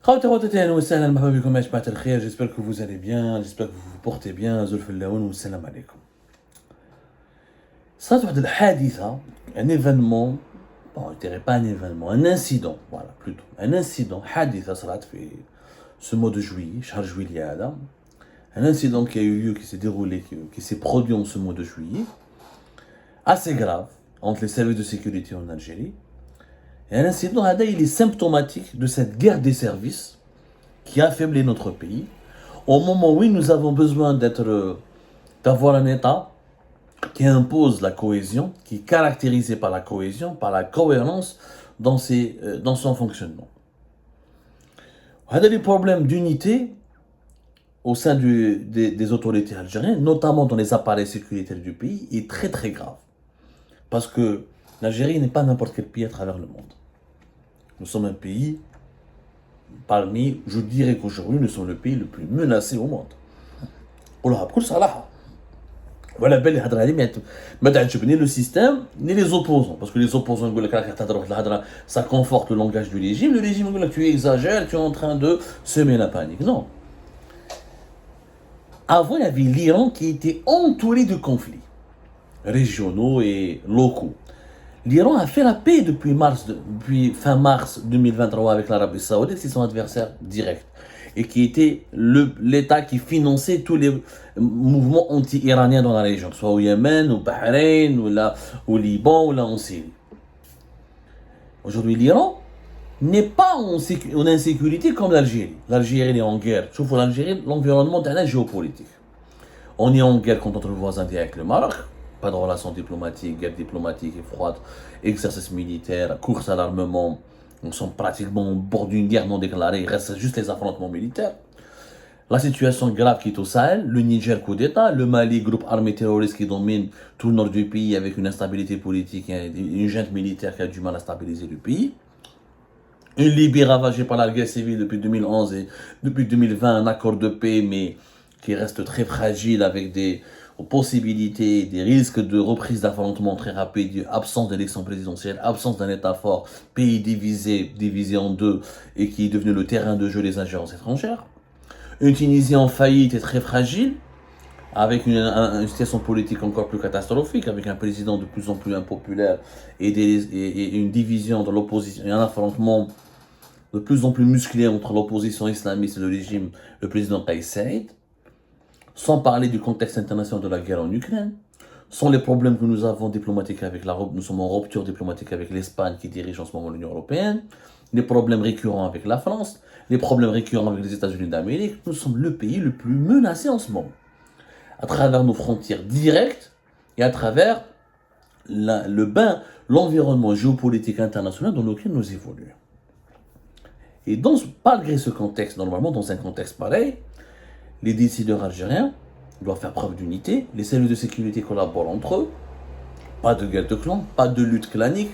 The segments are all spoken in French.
J'espère que vous allez bien, j'espère que vous vous portez bien. Salam alaikum. Ça doit être un événement, bon, je dirais pas un événement, un incident, voilà, plutôt. Un incident, haditha, salat, fait ce mois de juillet, Shahr juillet, un incident qui a eu lieu, qui s'est déroulé, qui s'est produit en ce mois de juillet, assez grave, entre les services de sécurité en Algérie. Et un incident, il est symptomatique de cette guerre des services qui a affaibli notre pays, au moment où nous avons besoin d'avoir un État qui impose la cohésion, qui est caractérisé par la cohésion, par la cohérence dans son fonctionnement. Il y a des problèmes d'unité au sein des autorités algériennes, notamment dans les appareils sécuritaires du pays, est très très grave. Parce que l'Algérie n'est pas n'importe quel pays à travers le monde. Nous sommes un pays je dirais qu'aujourd'hui, nous sommes le pays le plus menacé au monde. Voilà, ni le système, ni les opposants. Parce que les opposants, ça conforte le langage du régime. Le régime, tu exagères, tu es en train de semer la panique. Non. Avant, il y avait l'Iran qui était entouré de conflits régionaux et locaux. L'Iran a fait la paix depuis fin mars 2023 avec l'Arabie Saoudite, c'est son adversaire direct. Et qui était l'État qui finançait tous les mouvements anti-iraniens dans la région, que ce soit au Yémen, au Bahreïn, ou au Liban, ou là en Syrie. Aujourd'hui, l'Iran n'est pas en insécurité comme l'Algérie. L'Algérie est en guerre. Sauf pour l'Algérie, l'environnement est géopolitique. On est en guerre contre notre voisin direct, le Maroc. Pas de relations diplomatiques, guerre diplomatique et froide, exercice militaire, course à l'armement. Nous sommes pratiquement au bord d'une guerre non déclarée, il reste juste les affrontements militaires. La situation grave qui est au Sahel, le Niger coup d'État, le Mali, groupe armé terroriste qui domine tout le nord du pays avec une instabilité politique et une junte militaire qui a du mal à stabiliser le pays. Une Libye ravagée par la guerre civile depuis 2011 et depuis 2020, un accord de paix mais qui reste très fragile avec des possibilités, des risques de reprise d'affrontement très rapide, absence d'élection présidentielle, absence d'un État fort, pays divisé en deux et qui est devenu le terrain de jeu des ingérences étrangères. Une Tunisie en faillite et très fragile, avec une situation politique encore plus catastrophique, avec un président de plus en plus impopulaire et une division de l'opposition, et un affrontement de plus en plus musclé entre l'opposition islamiste et le régime, le président Kais Saïed. Sans parler du contexte international de la guerre en Ukraine, sans les problèmes que nous avons diplomatiques avec nous sommes en rupture diplomatique avec l'Espagne qui dirige en ce moment l'Union européenne, les problèmes récurrents avec la France, les problèmes récurrents avec les États-Unis d'Amérique, nous sommes le pays le plus menacé en ce moment. À travers nos frontières directes et à travers l'environnement géopolitique international dans lequel nous évoluons. Et malgré ce contexte, normalement dans un contexte pareil, les décideurs algériens doivent faire preuve d'unité, les services de sécurité collaborent entre eux, pas de guerre de clans, pas de lutte clanique,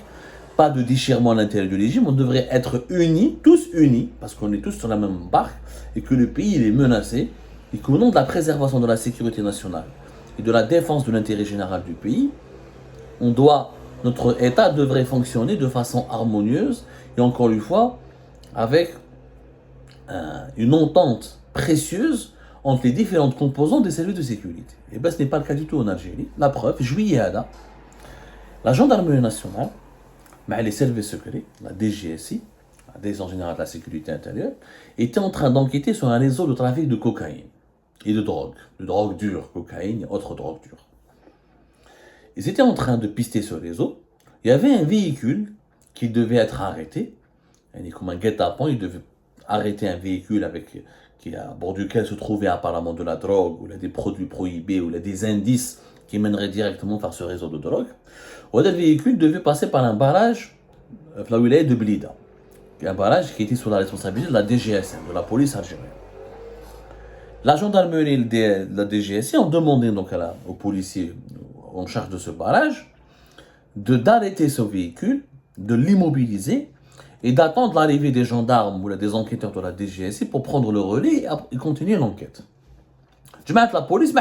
pas de déchirement à l'intérieur du régime, on devrait être unis, tous unis, parce qu'on est tous sur la même barque, et que le pays est menacé, et qu'au nom de la préservation de la sécurité nationale et de la défense de l'intérêt général du pays, notre État devrait fonctionner de façon harmonieuse, et encore une fois, avec une entente précieuse entre les différentes composantes des services de sécurité. Et bien ce n'est pas le cas du tout en Algérie. La preuve, juillet, la gendarmerie nationale, les services secrets, la DGSI, la Direction générale de la sécurité intérieure, était en train d'enquêter sur un réseau de trafic de cocaïne et de drogue dure, cocaïne et autres drogues dures. Ils étaient en train de pister ce réseau. Il y avait un véhicule qui devait être arrêté, comme un guet-apens, il devait arrêter un véhicule à bord duquel se trouvait apparemment de la drogue, ou des produits prohibés, ou des indices qui mèneraient directement vers ce réseau de drogue. Le véhicule devait passer par un barrage, la wilaya de Blida, un barrage qui était sous la responsabilité de la DGSN, de la police algérienne. La gendarmerie et la DGSN ont demandé donc aux policiers en charge de ce barrage d'arrêter ce véhicule, de l'immobiliser, et d'attendre l'arrivée des gendarmes ou des enquêteurs de la DGSI pour prendre le relais et continuer l'enquête. La police,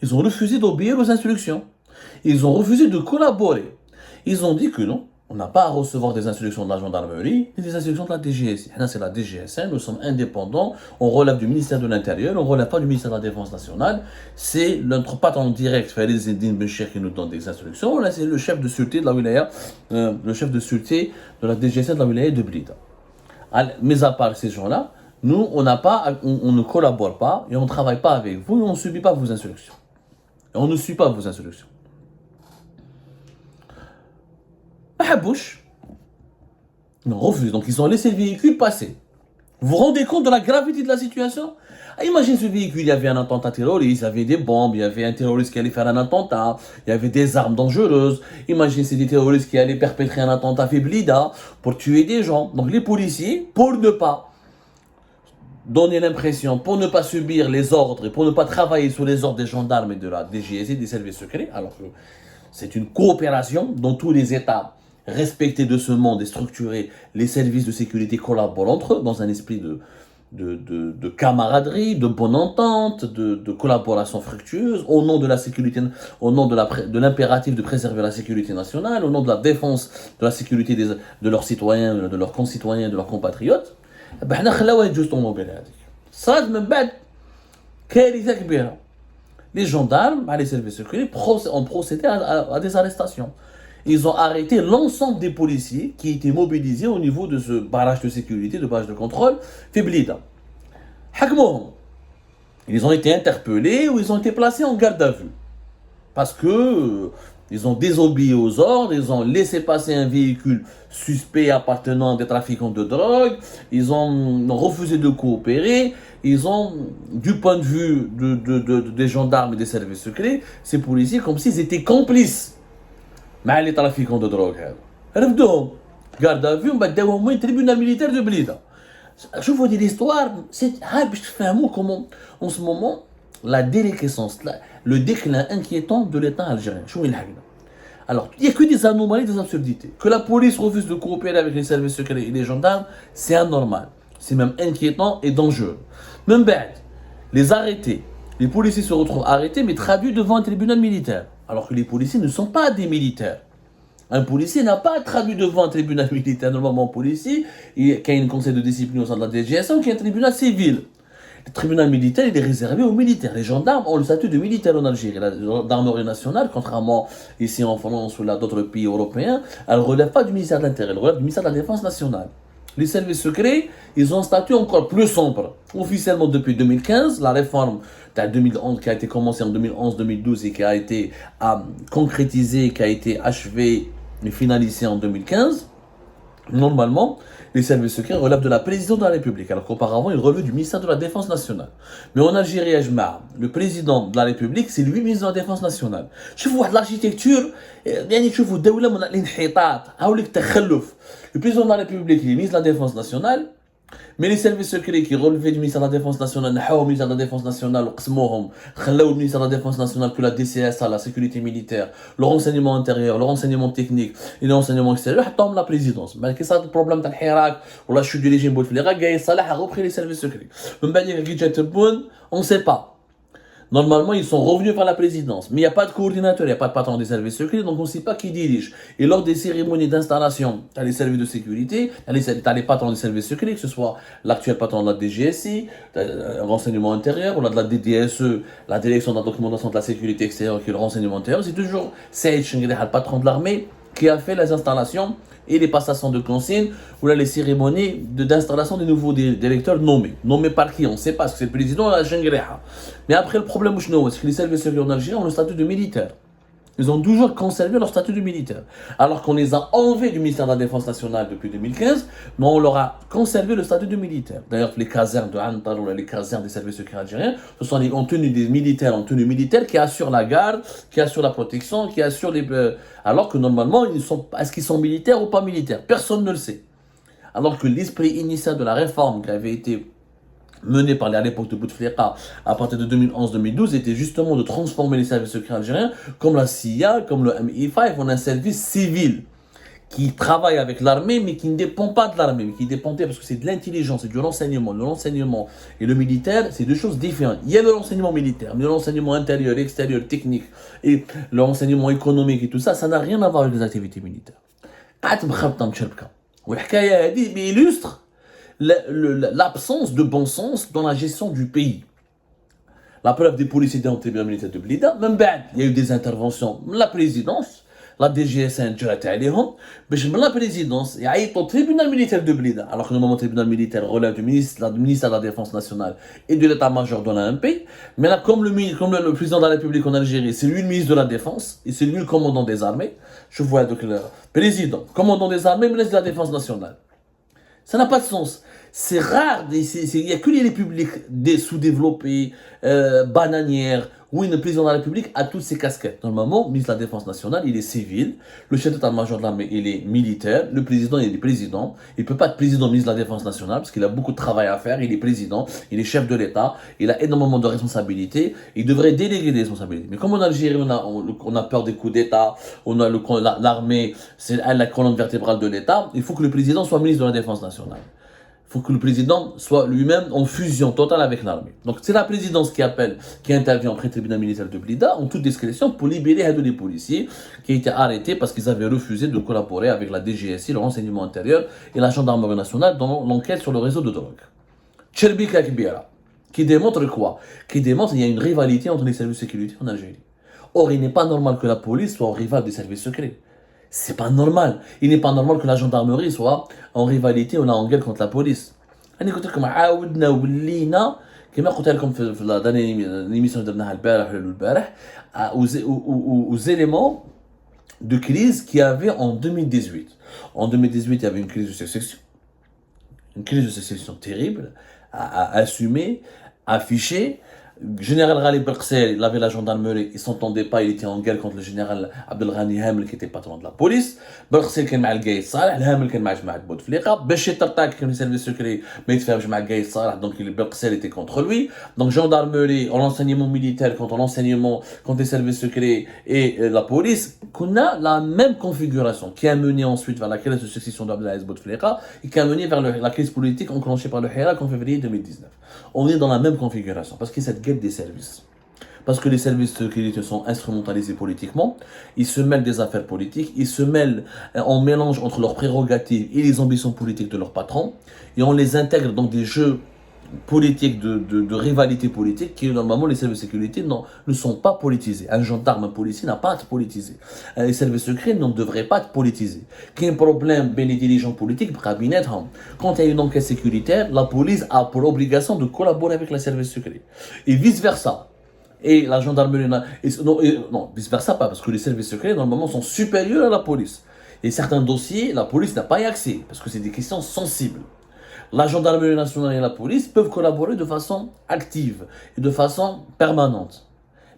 ils ont refusé d'obéir aux instructions. Ils ont refusé de collaborer. Ils ont dit que non, On n'a pas à recevoir des instructions de la gendarmerie ni des instructions de la DGSI. Là, c'est la DGSN, nous sommes indépendants, on relève du ministère de l'Intérieur, on ne relève pas du ministère de la Défense nationale. C'est notre patron direct, Farid Zedine Bencher, qui nous donne des instructions. Là, c'est le chef de sûreté de la wilaya, le chef de sûreté de la DGSN de la wilaya de Blida. Mais à part ces gens-là, nous, on ne collabore pas et on ne travaille pas avec vous et on ne subit pas vos instructions. Et on ne suit pas vos instructions. Bouche. Ils ont refusé. Donc, ils ont laissé le véhicule passer. Vous vous rendez compte de la gravité de la situation? Imaginez ce véhicule, il y avait un attentat terroriste, il y avait des bombes, il y avait un terroriste qui allait faire un attentat, il y avait des armes dangereuses. Imaginez, c'est des terroristes qui allaient perpétrer un attentat Blida pour tuer des gens. Donc, les policiers, pour ne pas donner l'impression, pour ne pas subir les ordres et pour ne pas travailler sous les ordres des gendarmes et de la DGSI, des services secrets, alors que c'est une coopération dont tous les États respectés de ce monde et structurés, les services de sécurité collaborent entre eux dans un esprit de camaraderie, de bonne entente, de collaboration fructueuse, au nom de la sécurité, au nom de l'impératif de préserver la sécurité nationale, au nom de la défense de la sécurité de leurs citoyens, de leurs concitoyens, de leurs compatriotes. حنا خلاوها يجوز طوموبيل هذيك صارت من بعد كارثه كبيره. Les gendarmes, les services secrets ont procédé à des arrestations. Ils ont arrêté l'ensemble des policiers qui étaient mobilisés au niveau de ce barrage de sécurité, de barrage de contrôle, Blida. Ils ont été interpellés ou ils ont été placés en garde à vue. Parce que ils ont désobéi aux ordres, ils ont laissé passer un véhicule suspect appartenant à des trafiquants de drogue, ils ont refusé de coopérer, ils ont, du point de vue des gendarmes et des services secrets, ces policiers comme s'ils étaient complices. مع les trafiquants de drogue هذا رفدوهم garde à vue ومن بعد داوهم وين tribunal militaire de Blida. شوفوا هذه l'histoire, c'est باش تفهموا comment en ce moment la déliquescence, le déclin inquiétant de l'État algérien. Alors, il n'y a que des anomalies, des absurdités. Que la police refuse de coopérer avec les services secrets et les gendarmes, c'est anormal. C'est même inquiétant et dangereux. Même les arrêtés, les policiers se retrouvent arrêtés mais traduits devant un tribunal militaire. Alors que les policiers ne sont pas des militaires. Un policier n'a pas traduit devant un tribunal militaire. Normalement, un policier, qui a une conseil de discipline au sein de la DGSN, qui est un tribunal civil. Le tribunal militaire, il est réservé aux militaires. Les gendarmes ont le statut de militaire en Algérie. La gendarmerie nationale, contrairement ici en France ou là d'autres pays européens, elle ne relève pas du ministère de l'Intérieur, elle relève du ministère de la Défense nationale. Les services secrets, ils ont un statut encore plus sombre. Officiellement depuis 2015, la réforme de 2011 qui a été commencée en 2011-2012 et qui a été concrétisée, qui a été achevée et finalisée en 2015, normalement, les services secrets relèvent de la présidence de la République, alors qu'auparavant, ils relevaient du ministère de la Défense nationale. Mais en Algérie, le président de la République, c'est lui ministre de la Défense nationale. شوفوا واحد l'architecture, يعني تشوفوا دولة من الانحطاط، هاوليك التخلف. Le président de la République, il est ministre de la Défense nationale, mais les services secrets qui relevaient du ministère de la Défense nationale, نحاو ministère de la Défense nationale, وقسموهم، خلاو le ministère de la Défense nationale que la DCSA, la sécurité militaire, le renseignement intérieur, le renseignement technique et le renseignement extérieur, حطوهم la présidence. Mais qu'est-ce que le problème تاع الحراك ولا chute du régime Bouteflika, Gaïa Salah a repris les services secrets. من بعد كي جات البون, on ne sait pas. Normalement, ils sont revenus par la présidence, mais il n'y a pas de coordinateur, il n'y a pas de patron des services secrets, donc on ne sait pas qui dirige. Et lors des cérémonies d'installation, tu as les services de sécurité, tu as les patrons des services secrets, que ce soit l'actuel patron de la DGSI, le renseignement intérieur, ou de la DDSE, la direction de la documentation de la sécurité extérieure, qui est le renseignement intérieur. C'est toujours Saïd Chengreh, le patron de l'armée, qui a fait les installations et les passations de consignes, ou là les cérémonies d'installation des nouveaux directeurs nommés. Nommés par qui? On ne sait pas, parce que c'est le président la Chengreh. Mais après, le problème, c'est que les services secrets en Algérie ont le statut de militaire. Ils ont toujours conservé leur statut de militaire. Alors qu'on les a enlevés du ministère de la Défense nationale depuis 2015, mais on leur a conservé le statut de militaire. D'ailleurs, les casernes de Antar ou les casernes des services secrets algériens, ce sont en tenue des militaires, en tenue militaire, qui assurent la garde, qui assurent la protection, qui assurent les... alors que normalement, est-ce qu'ils sont militaires ou pas militaires? Personne ne le sait. Alors que l'esprit initial de la réforme qui avait été menée par à l'époque de Bouteflika à partir de 2011-2012 était justement de transformer les services secrets algériens comme la CIA, comme le MI5 en un service civil qui travaille avec l'armée mais qui ne dépend pas de l'armée, mais qui dépendait parce que c'est de l'intelligence, c'est du renseignement. Le renseignement et le militaire, c'est deux choses différentes. Il y a le renseignement militaire, mais le renseignement intérieur, extérieur, technique et le renseignement économique et tout ça, ça n'a rien à voir avec les activités militaires. قعدت مخبطه مشربكه. والحكايه هذه illustre l'absence de bon sens dans la gestion du pays. La preuve des policiers dans le tribunal militaire de Blida, même il y a eu des interventions de la présidence, la DGSN جرت عليهم باش من la présidence يعيطوا au tribunal militaire de Blida, alors que normalement le tribunal militaire relève du ministère de la Défense nationale et de l'état-major de l'AMP. Mais là, comme le président de la République en Algérie, c'est lui le ministre de la Défense et c'est lui le commandant des armées, je vois donc le président, commandant des armées, ministre de la Défense nationale. Ça n'a pas de sens. C'est rare, il n'y a que les républiques sous-développées, bananières, où le président de la République a toutes ses casquettes. Normalement, le ministre de la Défense nationale, il est civil, le chef d'état-major de l'armée, il est militaire, le président, il est président. Il ne peut pas être président ministre de la Défense nationale, parce qu'il a beaucoup de travail à faire, il est président, il est chef de l'État, il a énormément de responsabilités, il devrait déléguer des responsabilités. Mais comme en Algérie, on a peur des coups d'État, on a l'armée, c'est la colonne vertébrale de l'État, il faut que le président soit ministre de la Défense nationale. Il faut que le président soit lui-même en fusion totale avec l'armée. Donc c'est la présidence qui intervient auprès du tribunal militaire de Blida en toute discrétion pour libérer les policiers qui ont été arrêtés parce qu'ils avaient refusé de collaborer avec la DGSI, le renseignement intérieur et la gendarmerie nationale dans l'enquête sur le réseau de drogue. Tcherbika Kibira, qui démontre quoi? Qui démontre qu'il y a une rivalité entre les services de sécurité en Algérie. Or, il n'est pas normal que la police soit rivale des services secrets. C'est pas normal. Il n'est pas normal que la gendarmerie soit en rivalité ou en guerre contre la police. أنا قلت لكم عاودنا ولينا كما قلت لكم في la dernière émission درناها البارح ولا البارح aux éléments de crise qu'il y avait en 2018. En 2018, il y avait une crise de sécession. Une crise de sécession terrible à assumer, afficher. Général Ghali Belkcel, il avait la gendarmerie, il s'entendait pas, il était en guerre contre le général Abdelghani Hamel qui était patron de la police. Belkcel كان مع القايد صالح, الهامل كان مع جماعة بوتفليقة. Béchir Tartak, كان les services secrets, mais il fait مع القايد صالح, donc Belkcel était contre lui. Donc gendarmerie, en enseignement militaire contre l'enseignement, contre les services secrets et la police, qu'on a la même configuration qui a mené ensuite vers la crise de succession d'Abdelaziz Bouteflika et qui a mené vers la crise politique enclenchée par le Hirak en février 2019. On est dans la même configuration parce que cette guerre des services. Parce que les services sécurité sont instrumentalisés politiquement, ils se mêlent des affaires politiques, ils se mêlent en mélange entre leurs prérogatives et les ambitions politiques de leurs patrons, et on les intègre dans des jeux politiques de rivalité politique qui normalement les services de sécurité ne sont pas politisés. Un gendarme, un policier n'a pas à être politisé. Les services secrets ne devraient pas être politisés. Qu'il y ait un problème bien les dirigeants politiques, quand il y a une enquête sécuritaire, la police a pour obligation de collaborer avec les services secrets. Et vice versa. Et la gendarmerie, non, vice versa pas, parce que les services secrets normalement sont supérieurs à la police. Et certains dossiers, la police n'a pas y accès, parce que c'est des questions sensibles. La gendarmerie nationale et la police peuvent collaborer de façon active et de façon permanente.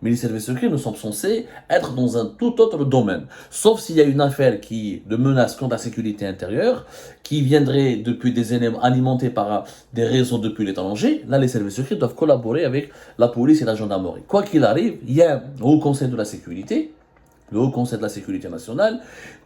Mais les services secrets ne sont censés être dans un tout autre domaine. Sauf s'il y a une affaire de menace contre la sécurité intérieure, qui viendrait depuis des éléments alimentés par des réseaux depuis l'étranger. Là, les services secrets doivent collaborer avec la police et la gendarmerie. Quoi qu'il arrive, il y a un Haut Conseil de la sécurité, le Haut Conseil de la sécurité nationale,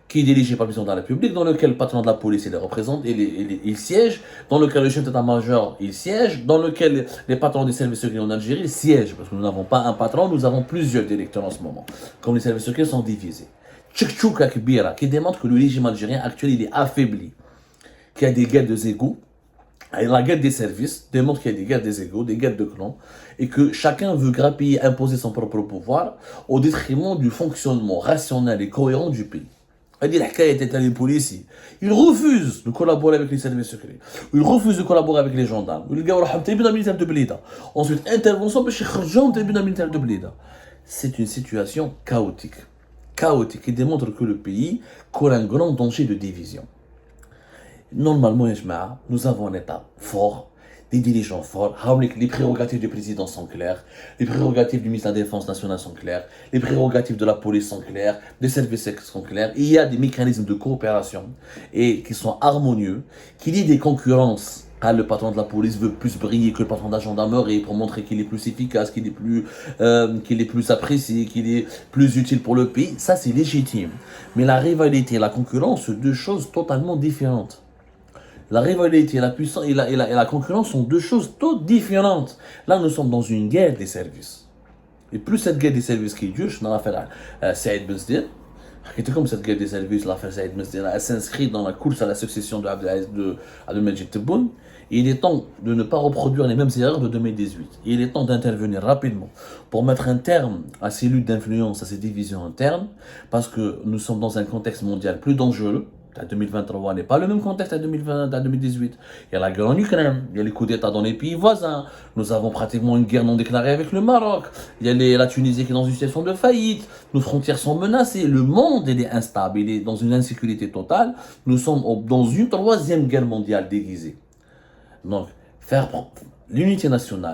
qui est dirigé par le président de la République, dans lequel le patron de la police les représente, il siège, dans lequel le chef d'état-major il siège, dans lequel les patrons des services secrets en Algérie siègent, parce que nous n'avons pas un patron, nous avons plusieurs directeurs en ce moment, comme les services secrets sont divisés. Tchouka Kbira, qui démontre que le régime algérien actuel il est affaibli, qu'il y a des guerres de égaux, et la guerre des services démontre qu'il y a des guerres des égaux, des guerres de clans, et que chacun veut grappiller, imposer son propre pouvoir au détriment du fonctionnement rationnel et cohérent du pays. Il refuse de collaborer avec les services secrets. Il refuse de collaborer avec les gendarmes. Ensuite, intervention pour le tribunal militaire de Blida. C'est une situation chaotique. Chaotique qui démontre que le pays court un grand danger de division. Normalement, nous avons un État fort, des dirigeants forts. Les prérogatives du président sont claires, les prérogatives du ministre de la Défense nationale sont claires, les prérogatives de la police sont claires, des services sont clairs. Il y a des mécanismes de coopération et qui sont harmonieux, qu'il y ait des concurrences. Le patron de la police veut plus briller que le patron de la gendarmerie pour montrer qu'il est plus efficace, qu'il est plus apprécié, qu'il est plus utile pour le pays. Ça, c'est légitime. Mais la rivalité et la concurrence sont deux choses totalement différentes. La rivalité, la puissance et la concurrence sont deux choses toutes différentes. Là, nous sommes dans une guerre des services. Et plus cette guerre des services qui dure, je n'en ai fait Saïd Ben Sdir, Comme cette guerre des services, l'affaire Saïd Mesdina, elle s'inscrit dans la course à la succession de Abdelmajid Tebboune. Il est temps de ne pas reproduire les mêmes erreurs de 2018. Il est temps d'intervenir rapidement pour mettre un terme à ces luttes d'influence, à ces divisions internes, parce que nous sommes dans un contexte mondial plus dangereux. 2023 n'est pas le même contexte à 2020, à 2018. Il y a la guerre en Ukraine, il y a les coups d'État dans les pays voisins, nous avons pratiquement une guerre non déclarée avec le Maroc, il y a la Tunisie qui est dans une situation de faillite, nos frontières sont menacées, le monde il est instable, il est dans une insécurité totale, nous sommes dans une troisième guerre mondiale déguisée. Donc, faire l'unité nationale,